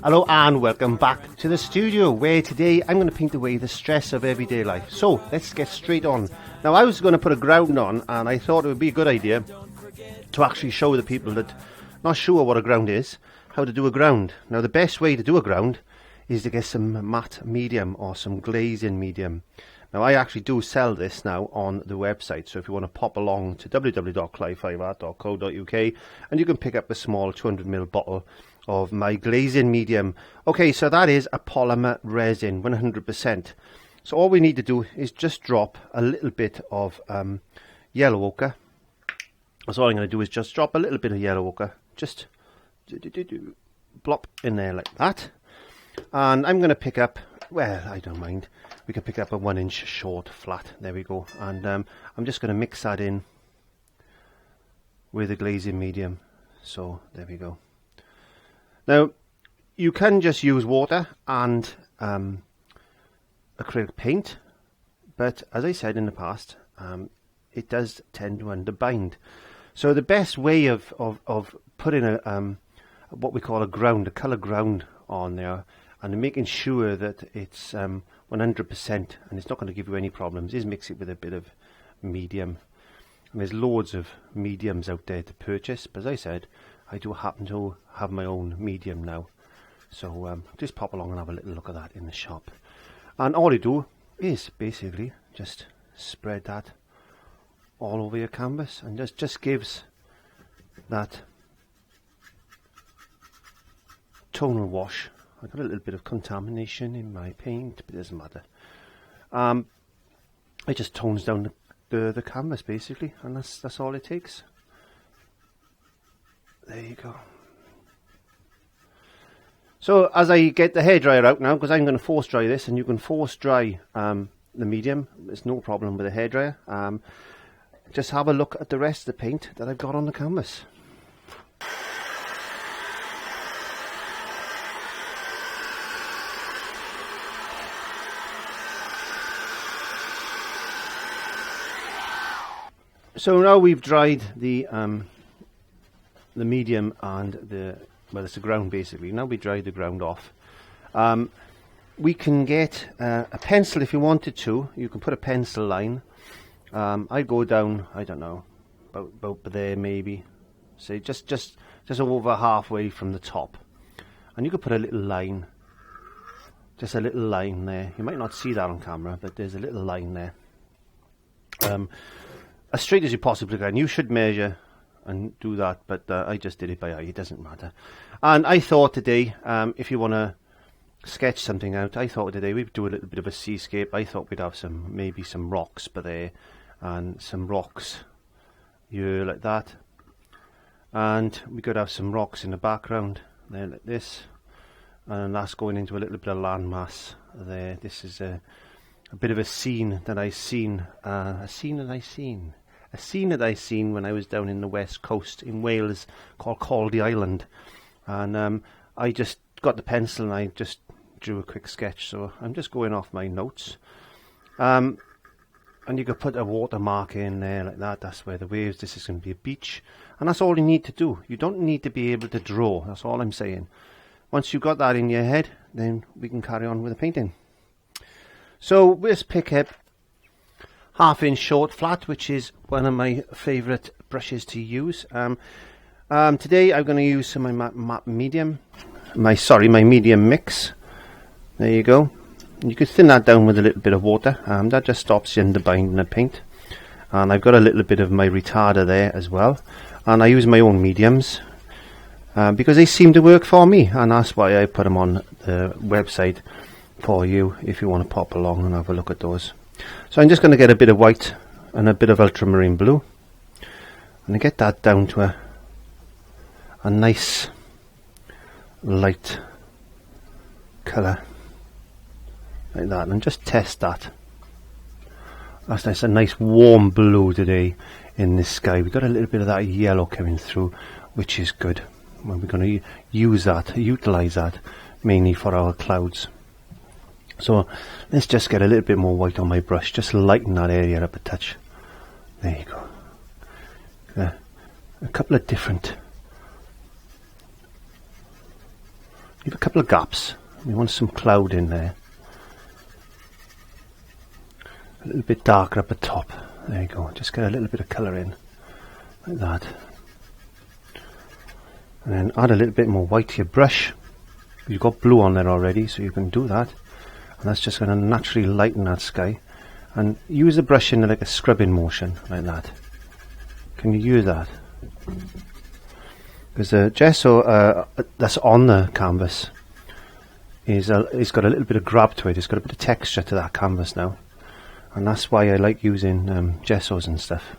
Hello and welcome back to the studio, where today I'm going to paint away the stress of everyday life. So let's get straight on. Now, I was going to put a ground on, and I thought it would be a good idea to actually show the people that not sure what a ground is how to do a ground. Now, the best way to do a ground is to get some matte medium or some glazing medium. Now, I actually do sell this now on the website, so if you want to pop along to www.clive5art.co.uk and you can pick up a small 200ml bottle of my glazing medium. Okay, so that is a polymer resin, 100%. So all we need to do is just drop a little bit of yellow ochre. So all I'm going to do is just drop a little bit of yellow ochre, just plop in there like that. And I'm going to pick up, well, I don't mind, we can pick up a 1-inch short flat, there we go. And I'm just going to mix that in with the glazing medium. So there we go. Now, you can just use water and acrylic paint, but as I said in the past, it does tend to underbind. So the best way of putting a what we call a ground, a colour ground on there, and making sure that it's 100% and it's not going to give you any problems, is mix it with a bit of medium. And there's loads of mediums out there to purchase, but as I said, I do happen to have my own medium now. So just pop along and have a little look at that in the shop. And all you do is basically just spread that all over your canvas, and just gives that tonal wash. I got a little bit of contamination in my paint, but it doesn't matter. It just tones down the canvas basically, and that's all it takes. There you go. So as I get the hairdryer out now, because I'm going to force dry this, and you can force dry the medium, there's no problem with a hairdryer. Just have a look at the rest of the paint that I've got on the canvas. So now we've dried the medium and well, it's the ground basically. Now we dried the ground off. We can get a pencil if you wanted to. You can put a pencil line. I go down, I don't know, about there maybe. Say just over halfway from the top, and you could put a little line, just a little line there. You might not see that on camera, but there's a little line there. As straight as you possibly can. You should measure and do that, but I just did it by eye, it doesn't matter. And I thought today, if you want to sketch something out, I thought today we'd do a little bit of a seascape. I thought we'd have maybe some rocks by there, and some rocks here like that, and we could have some rocks in the background there like this, and that's going into a little bit of landmass there. This is a bit of a scene that I seen, a scene that I seen when I was down in the west coast in Wales, called Caldy Island. And I just got the pencil and I just drew a quick sketch. So I'm just going off my notes. And you could put a watermark in there like that. That's where the waves, this is going to be a beach. And that's all you need to do. You don't need to be able to draw. That's all I'm saying. Once you've got that in your head, then we can carry on with the painting. So let's pick up 1/2 inch short flat, which is one of my favourite brushes to use. Today I'm going to use some of my matte medium, my medium mix. There you go. You could thin that down with a little bit of water. That just stops the underbinding of paint. And I've got a little bit of my retarder there as well. And I use my own mediums because they seem to work for me, and that's why I put them on the website for you if you want to pop along and have a look at those. So I'm just going to get a bit of white and a bit of ultramarine blue, and I get that down to a nice light colour like that, and just test that. That's nice, a nice warm blue today in this sky. We've got a little bit of that yellow coming through, which is good. Well, we're going to use that, utilise that mainly for our clouds. So let's just get a little bit more white on my brush, just lighten that area up a touch. There you go. A couple of different leave a couple of gaps. We want some cloud in there. A little bit darker up the top. There you go. Just get a little bit of colour in, like that. And then add a little bit more white to your brush. You've got blue on there already, so you can do that. And that's just going to naturally lighten that sky. And use the brush in like a scrubbing motion, like that. Can you use that? Because the gesso that's on the canvas is it's got a little bit of grab to it. It's got a bit of texture to that canvas now. And that's why I like using gessos and stuff.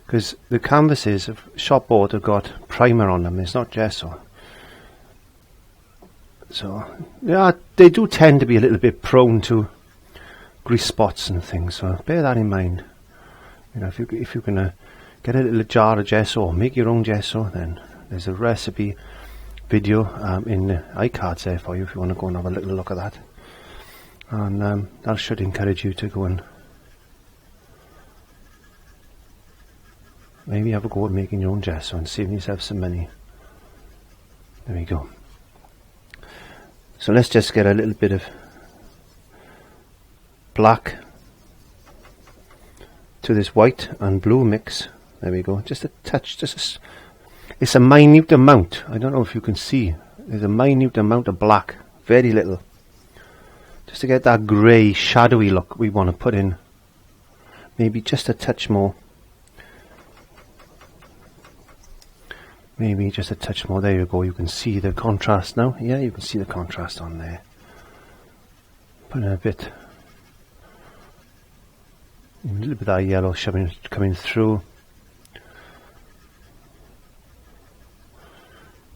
Because the canvases of shopboard have got primer on them, it's not gesso. So yeah, they do tend to be a little bit prone to grease spots and things, so bear that in mind. You know, if you're gonna get a little jar of gesso or make your own gesso, then there's a recipe video in the iCards there for you if you want to go and have a little look at that. And that should encourage you to go and maybe have a go at making your own gesso and saving yourself some money. There we go. So let's just get a little bit of black to this white and blue mix. There we go. Just a touch. It's a minute amount. I don't know if you can see. There's a minute amount of black. Very little. Just to get that grey, shadowy look we want to put in. Maybe just a touch more. Maybe just a touch more. There you go. You can see the contrast now. Yeah, you can see the contrast on there. Put in a bit. A little bit of that yellow coming through.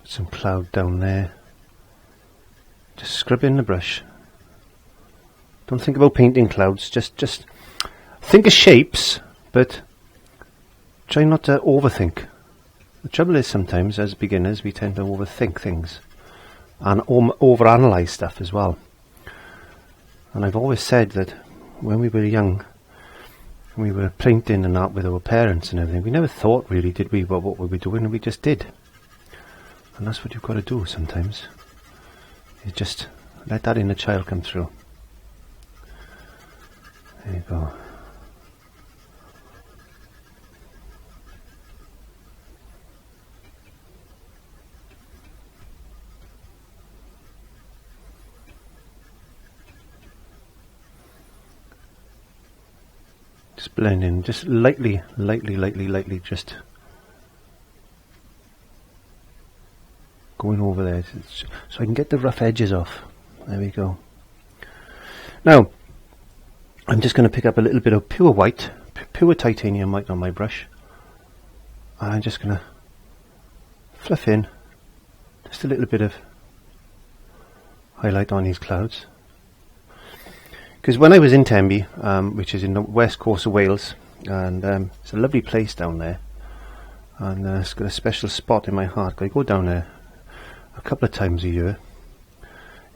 Some cloud down there. Just scrub in the brush. Don't think about painting clouds. Just think of shapes, but try not to overthink. The trouble is sometimes as beginners we tend to overthink things and overanalyze stuff as well. And I've always said that when we were young, we were painting and that with our parents and everything, we never thought really, did we, about what we were doing, and we just did. And that's what you've got to do sometimes. You just let that inner child come through. There you go. Just blend in, just lightly, just going over there so I can get the rough edges off. There we go. Now I'm just going to pick up a little bit of pure white, pure titanium white on my brush. And I'm just going to fluff in just a little bit of highlight on these clouds. Because when I was in Tenby, which is in the west coast of Wales, and it's a lovely place down there, and it's got a special spot in my heart. I go down there a couple of times a year.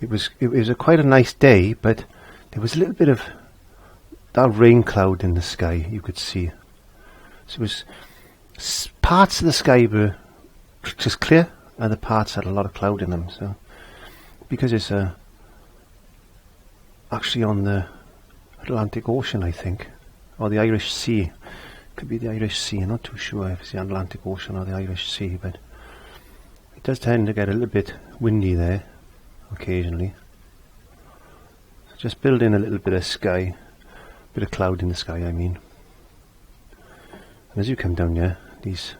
It was quite a nice day, but there was a little bit of that rain cloud in the sky you could see. So it was parts of the sky were just clear, other parts had a lot of cloud in them. So because it's actually on the Atlantic Ocean, I think, or the Irish Sea. Could be the Irish Sea. I'm not too sure if it's the Atlantic Ocean or the Irish Sea, but it does tend to get a little bit windy there occasionally. So just build in a little bit of sky, bit of cloud in the sky, I mean. And as you come down here, these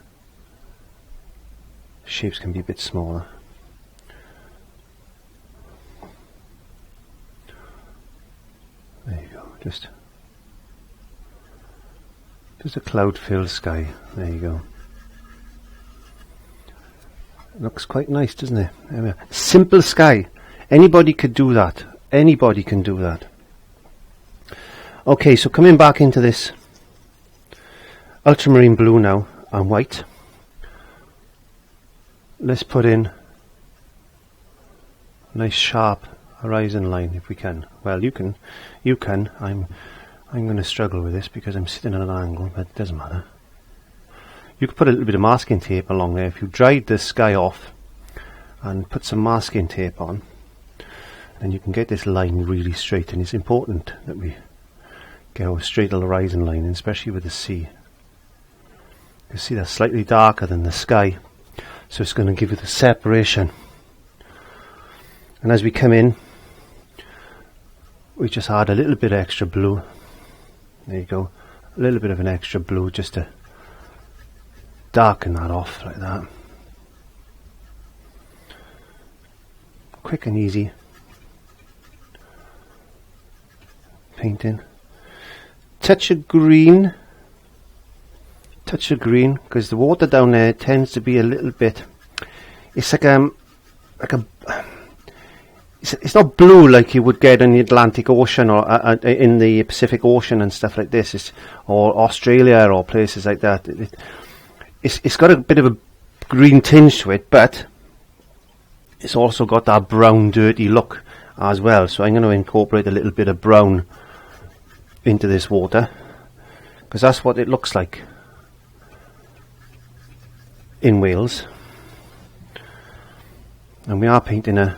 shapes can be a bit smaller. There you go, just a cloud-filled sky. There you go. Looks quite nice, doesn't it? There we are. Simple sky. Anybody could do that. Anybody can do that. Okay, so coming back into this ultramarine blue now and white, let's put in a nice sharp horizon line if we can. Well, you can. I'm going to struggle with this because I'm sitting at an angle, but it doesn't matter. You could put a little bit of masking tape along there. If you dried the sky off and put some masking tape on, and you can get this line really straight. And it's important that we get a straight horizon line, especially with the sea. You see that's slightly darker than the sky, so it's going to give you the separation. And as we come in, we just add a little bit extra blue. There you go, a little bit of an extra blue just to darken that off like that. Quick and easy painting. Touch of green, because the water down there tends to be a little bit, it's like a it's not blue like you would get in the Atlantic Ocean or in the Pacific Ocean and stuff like this, or Australia or places like that. It's got a bit of a green tinge to it, but it's also got that brown dirty look as well. So I'm going to incorporate a little bit of brown into this water, because that's what it looks like in Wales. And we are painting a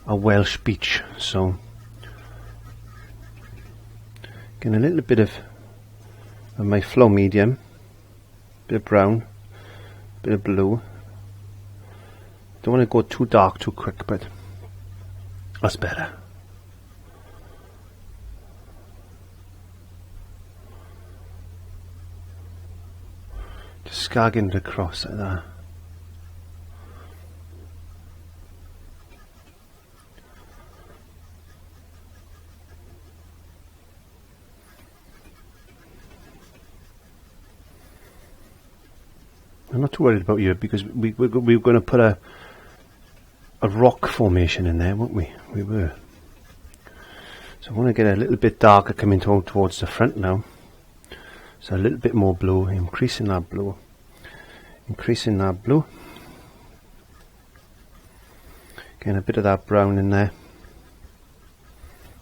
Welsh beach, so getting a little bit of my flow medium, bit of brown, bit of blue. Don't want to go too dark too quick, but that's better. Just scagging it across like that. I'm not too worried about you, because we were going to put a rock formation in there, weren't we? We were. So I want to get a little bit darker coming towards the front now. So a little bit more blue, increasing that blue. Getting a bit of that brown in there,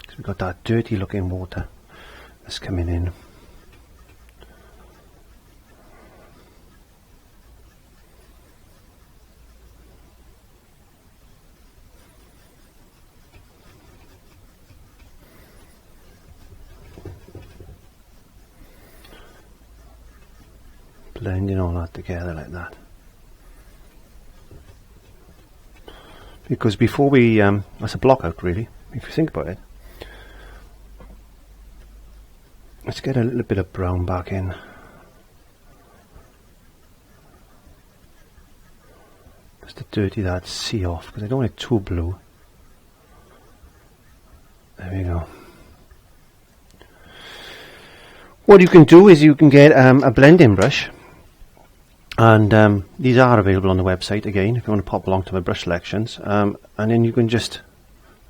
because we've got that dirty looking water that's coming in. Blending all that together like that. Because before we, that's a block out really, if you think about it. Let's get a little bit of brown back in. Just to dirty that sea off, because I don't want it too blue. There we go. What you can do is you can get a blending brush. And these are available on the website again if you want to pop along to my brush selections, and then you can just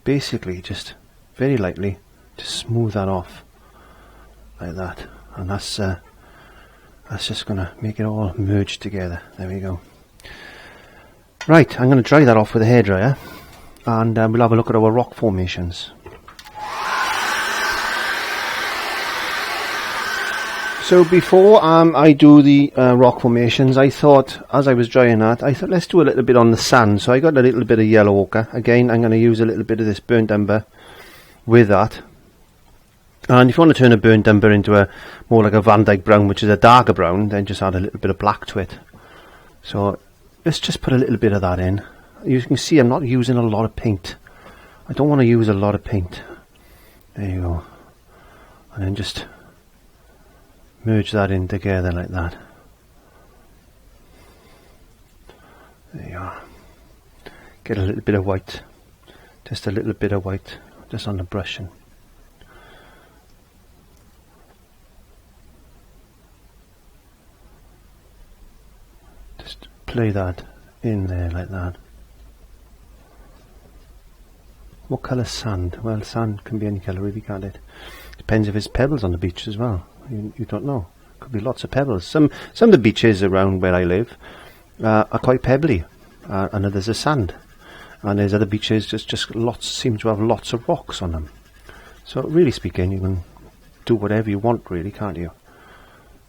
basically just very lightly just smooth that off like that, and that's just going to make it all merge together. There we go. Right, I'm going to dry that off with a hairdryer, and we'll have a look at our rock formations. So before I do the rock formations, I thought, as I was drying that, I thought let's do a little bit on the sand. So I got a little bit of yellow ochre. Again, I'm going to use a little bit of this burnt umber with that. And if you want to turn a burnt umber into a more like a Van Dyke brown, which is a darker brown, then just add a little bit of black to it. So let's just put a little bit of that in. You can see I'm not using a lot of paint. I don't want to use a lot of paint. There you go. And then just merge that in together like that. There you are. Get a little bit of white, just a little bit of white, just on the brush, and just play that in there like that. What colour sand? Well, sand can be any colour really, can't it? Depends if it's pebbles on the beach as well. You don't know. Could be lots of pebbles. Some of the beaches around where I live are quite pebbly, and others are sand. And there's other beaches just lots seem to have lots of rocks on them. So really speaking, you can do whatever you want, really, can't you?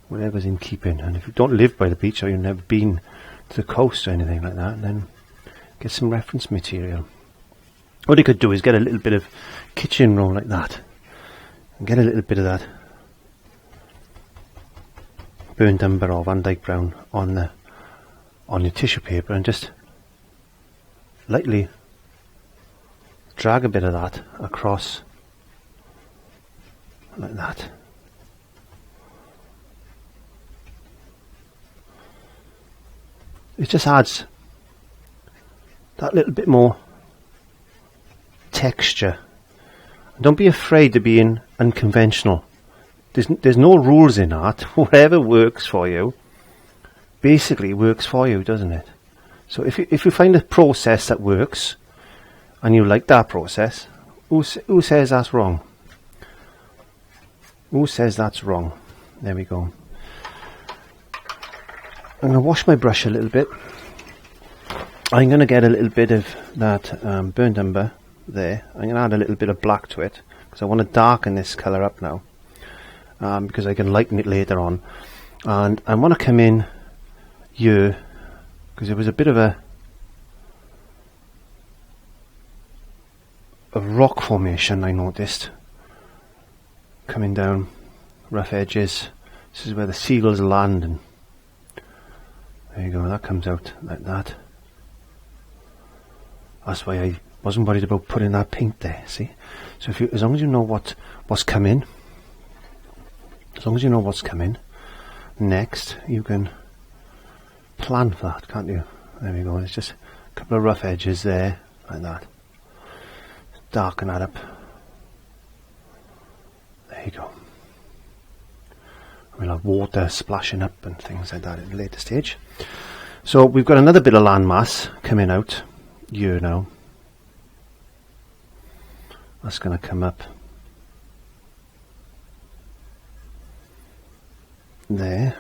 Whatever's in keeping. And if you don't live by the beach, or you've never been to the coast or anything like that, then get some reference material. What you could do is get a little bit of kitchen roll like that, and get a little bit of that burnt umber or Van Dyke brown on your tissue paper, and just lightly drag a bit of that across like that. It just adds that little bit more texture. And don't be afraid to be unconventional. There's no rules in art. Whatever works for you basically works for you, doesn't it? So if you find a process that works and you like that process, who says that's wrong? Who says that's wrong? There we go. I'm going to wash my brush a little bit. I'm going to get a little bit of that burnt umber there. I'm going to add a little bit of black to it because I want to darken this colour up now, because I can lighten it later on. And I want to come in here because there was a bit of a rock formation I noticed coming down, rough edges. This is where the seagulls land, and there you go, that comes out like that. That's why I wasn't worried about putting that paint there, see? So as long as you know what's coming, next you can plan for that, can't you? There we go, there's just a couple of rough edges there, like that. Darken that up. There you go. We'll have water splashing up and things like that at a later stage. So we've got another bit of landmass coming out here now. That's going to come up there.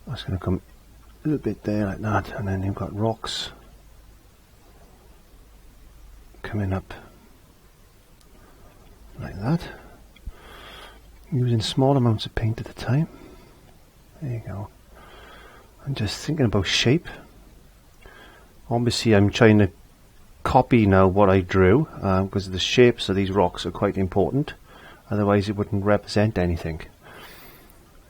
That's going to come a little bit there like that, and then you've got rocks coming up like that. Using small amounts of paint at a time. There you go. I'm just thinking about shape. Obviously I'm trying to copy now what I drew, because the shapes of these rocks are quite important. Otherwise it wouldn't represent anything.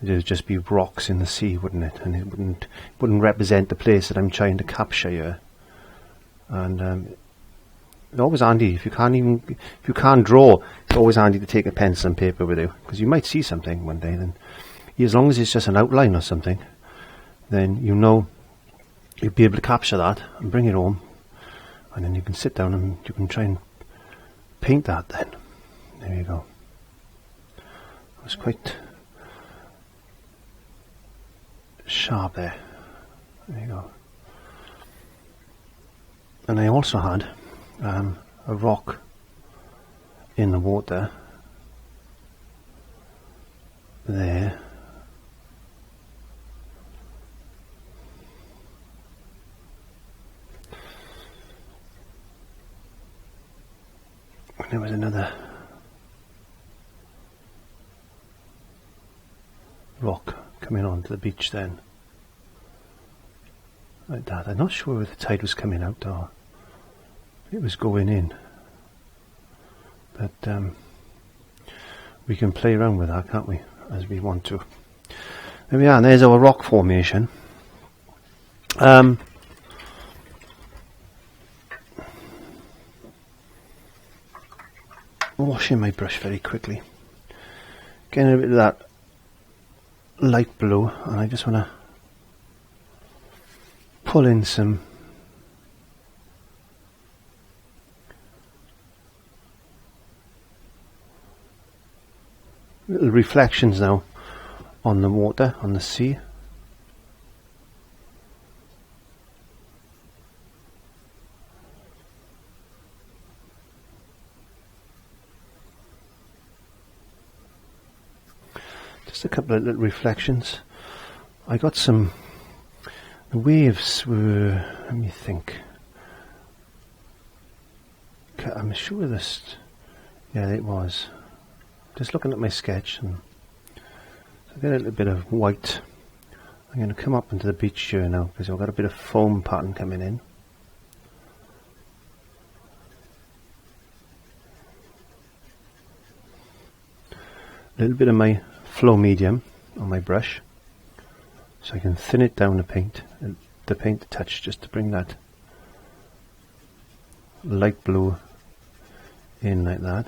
It would just be rocks in the sea, wouldn't it? And it wouldn't represent the place that I'm trying to capture here. And it's always handy if you can't draw. It's always handy to take a pencil and paper with you, because you might see something one day. Then, as long as it's just an outline or something, then you know you'll be able to capture that and bring it home, and then you can sit down and you can try and paint that. Then there you go. It was quite sharp there. There you go. And I also had a rock in the water there. And there was another rock coming onto the beach then, like that. I'm not sure if the tide was coming out or it was going in, but we can play around with that, can't we, as we want to. There we are, and there's our rock formation. Washing my brush very quickly, getting a bit of that light blue, and I just want to pull in some little reflections now on the water, on the sea. Just a couple of little reflections. I got some, the waves were, let me think, I'm sure this, yeah it was. Just looking at my sketch, and I get a little bit of white. I'm going to come up into the beach here now because I've got a bit of foam pattern coming in. a little bit of my flow medium on my brush, so I can thin it down the paint a touch, just to bring that light blue in like that.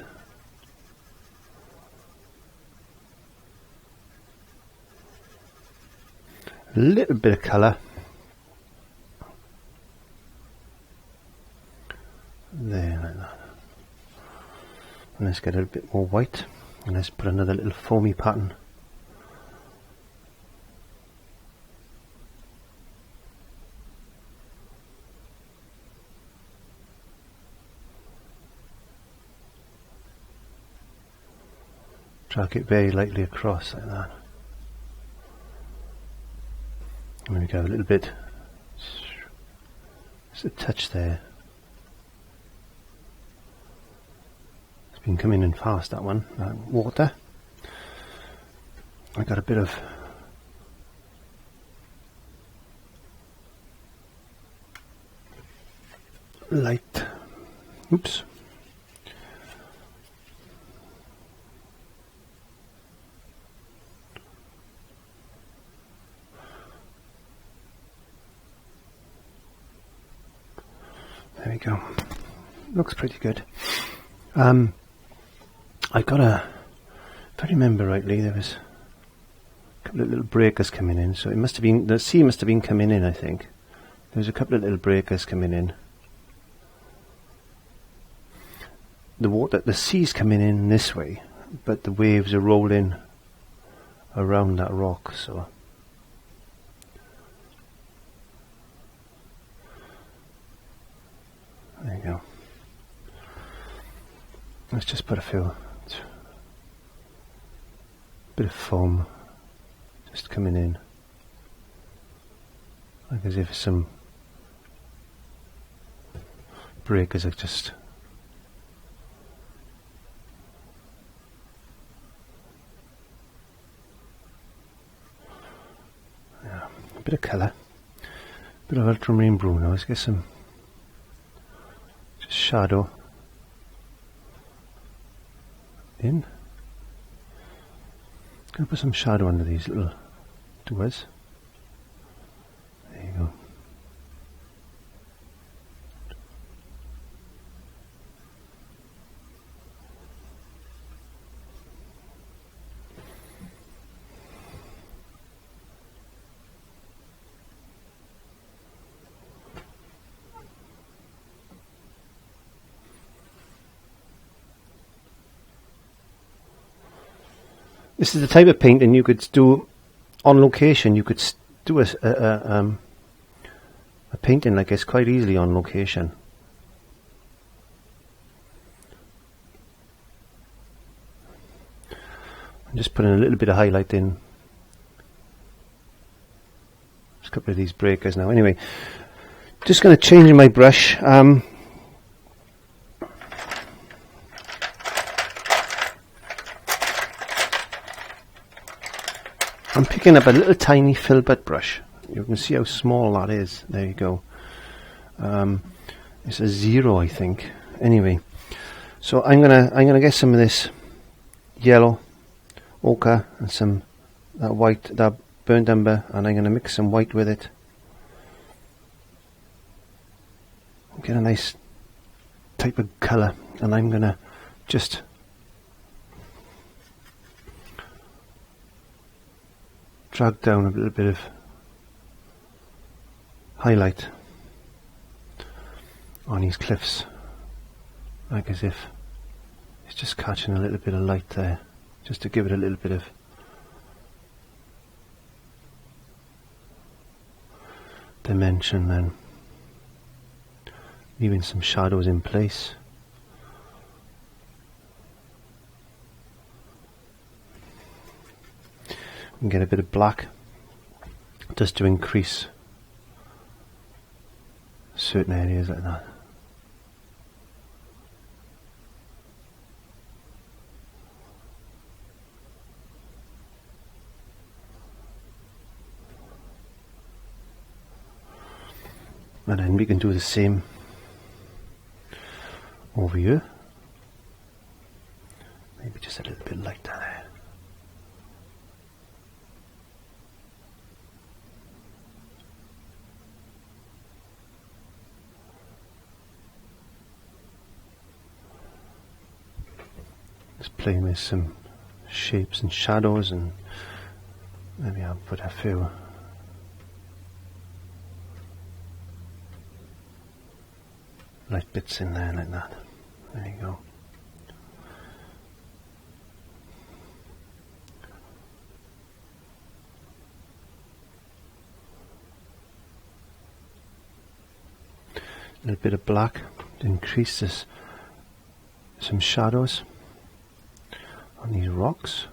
A little bit of colour there like that. And let's get a little bit more white, and let's put another little foamy pattern. Drag it very lightly across like that. And there we go, a little bit, just a touch there. It's been coming in fast, that one. Water. I got a bit of light. Oops. There we go. Looks pretty good. I got if I remember rightly, there was a couple of little breakers coming in, so it must have been, the sea must have been coming in, I think. There was a couple of little breakers coming in. The sea's coming in this way, but the waves are rolling around that rock, so there you go. Let's just put a bit of foam just coming in, like as if some breakers are just a bit of colour, a bit of ultramarine blue now. Let's get some just shadow in. Gonna put some shadow under these little doors. There you go. This is the type of painting you could do on location. You could do a painting like this quite easily on location. I'm just putting a little bit of highlight in. Just a couple of these breakers now. Anyway, just going to change my brush. I'm picking up a little tiny filbert brush. You can see how small that is. There you go. It's a 0, I think. Anyway, so I'm gonna get some of this yellow ochre and some that white, that burnt umber, and I'm gonna mix some white with it. Get a nice type of colour, and I'm gonna just drag down a little bit of highlight on these cliffs, like as if it's just catching a little bit of light there, just to give it a little bit of dimension, then leaving some shadows in place. And get a bit of black just to increase certain areas like that. And then we can do the same over here. Maybe just a little bit lighter there. Just playing with some shapes and shadows, and maybe I'll put a few light bits in there like that. There you go. A little bit of black to increase this, some shadows on these rocks.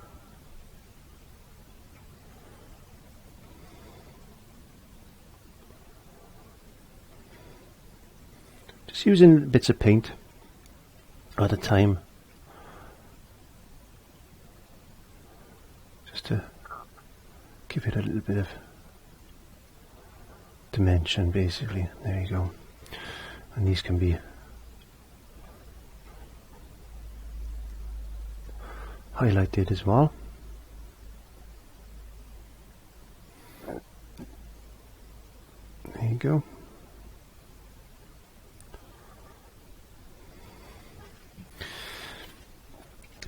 Just using bits of paint at a time, just to give it a little bit of dimension, basically. There you go. And these can be highlighted as well. There you go.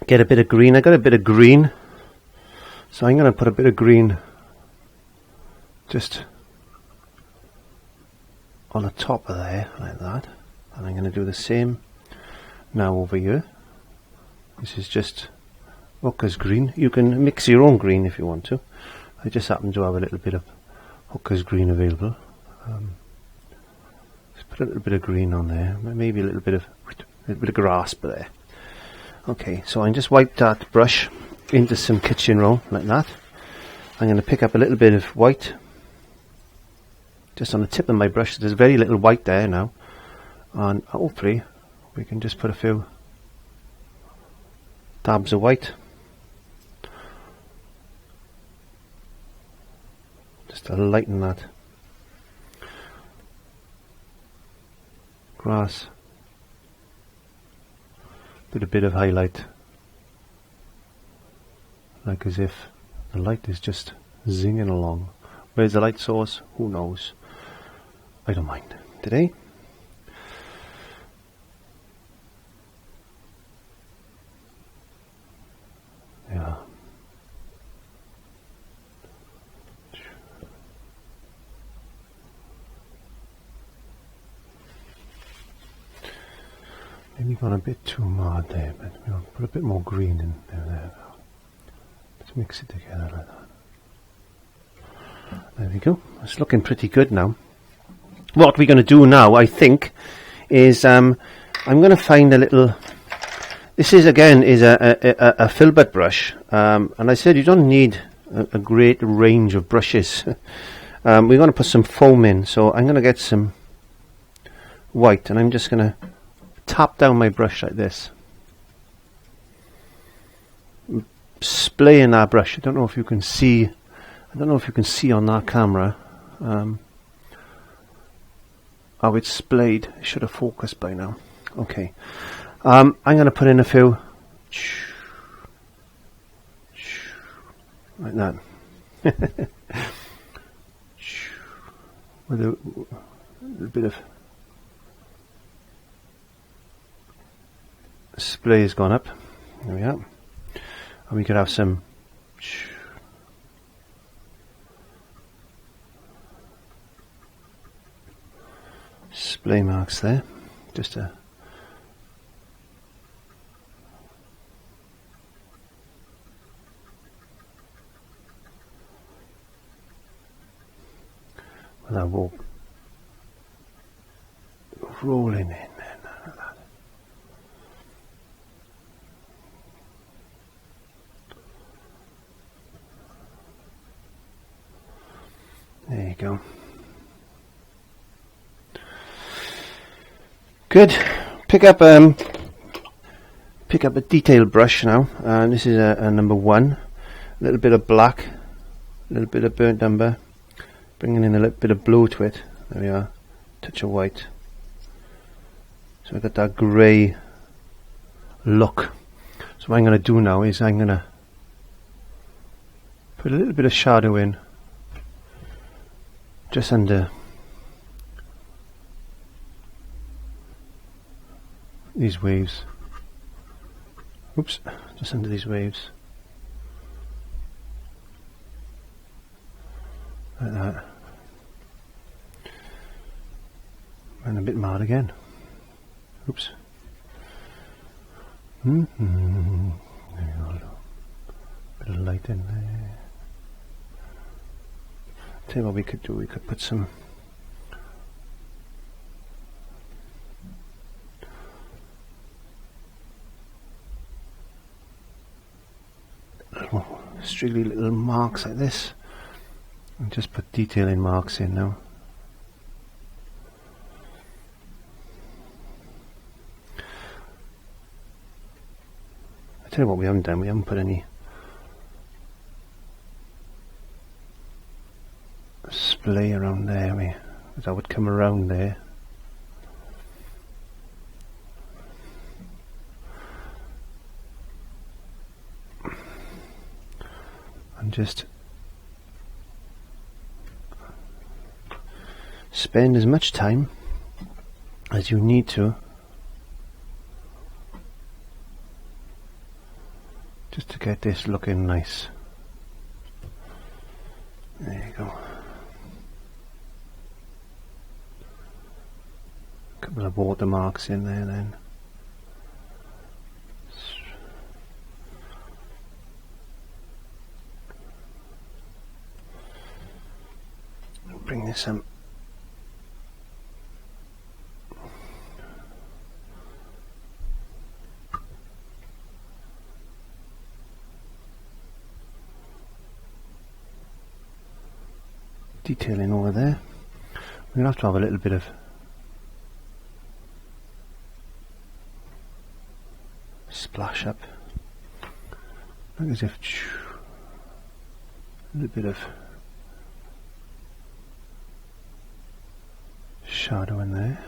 Get a bit of green. I got a bit of green, so I'm going to put a bit of green just on the top of there like that, and I'm going to do the same now over here. This is just Hooker's green. You can mix your own green if you want to. I just happen to have a little bit of Hooker's green available. Just put a little bit of green on there, maybe a little bit of grass there. Okay, so I just wipe that brush into some kitchen roll like that. I'm going to pick up a little bit of white just on the tip of my brush. There's very little white there now, and hopefully we can just put a few dabs of white just to lighten that grass. Put a bit of highlight, like as if the light is just zinging along. Where's the light source? Who knows? I don't mind today. Yeah. Maybe gone a bit too hard there, but we'll put a bit more green in there. Let's mix it together like that. There we go. It's looking pretty good now. What we're going to do now, I think, is I'm going to find a little. This is again a filbert brush, and I said you don't need a great range of brushes. We're going to put some foam in, so I'm going to get some white, and I'm just going to tap down my brush like this, splaying that brush. I don't know if you can see. I don't know if you can see on that camera how it's splayed. It should have focused by now. Okay, I'm going to put in a few like that with a little bit of splay has gone up. There we are. And we could have some splay marks there, just to with that walk rolling in there. There you go. Good. Pick up a detail brush now. This is a number 1. A little bit of black, a little bit of burnt umber, bringing in a little bit of blue to it. There we are. Touch of white. So I've got that grey look. So what I'm going to do now is I'm going to put a little bit of shadow in just under these waves Oops, just under these waves. Like that. And a bit mad again. Oops. There you go. Bit of light in there. Tell you what we could do, we could put some straggly little marks like this, and just put detailing marks in now. I tell you what we haven't done, we haven't put any splay around there, that would come around there. And just spend as much time as you need to just to get this looking nice. There you go. A couple of watermarks in there then. Bring this up. Detailing over there. We're going to have a little bit of splash up, like as if a little bit of shadow in there.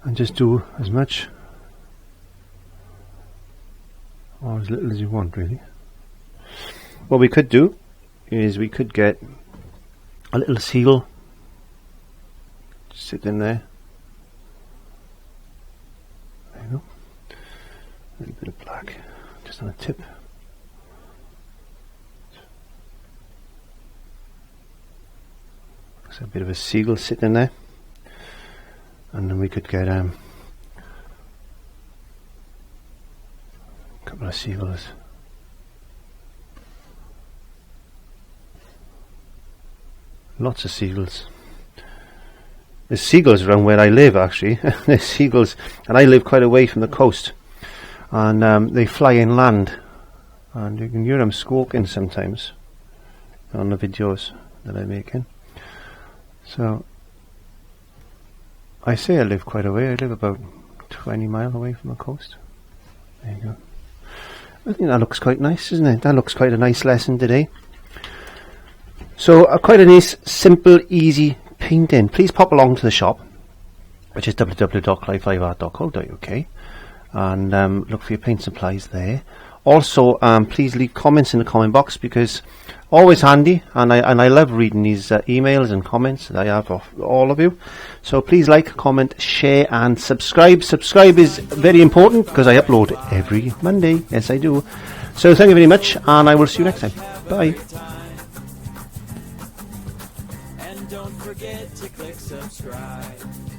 And just do as much or as little as you want, really. What we could do is we could get a little seal, sit in there. There you go. A little bit of black just on the tip. So a bit of a seagull sitting there. And then we could get a couple of seagulls. Lots of seagulls. There's seagulls around where I live, actually. There's seagulls, and I live quite away from the coast. And they fly inland, and you can hear them squawking sometimes on the videos that I'm making. So I say I live quite away. I live about 20 miles away from the coast. There you go. I think that looks quite nice, isn't it? That looks quite a nice lesson today. So quite a nice, simple, easy painting. Please pop along to the shop, which is www.clive5art.co.uk, and look for your paint supplies there. Also, please leave comments in the comment box, because always handy, and I love reading these emails and comments that I have of all of you. So please like, comment, share, and subscribe. Subscribe is very important because I upload every Monday. Yes, I do. So thank you very much, and I will see you next time. Bye. And don't forget to click subscribe.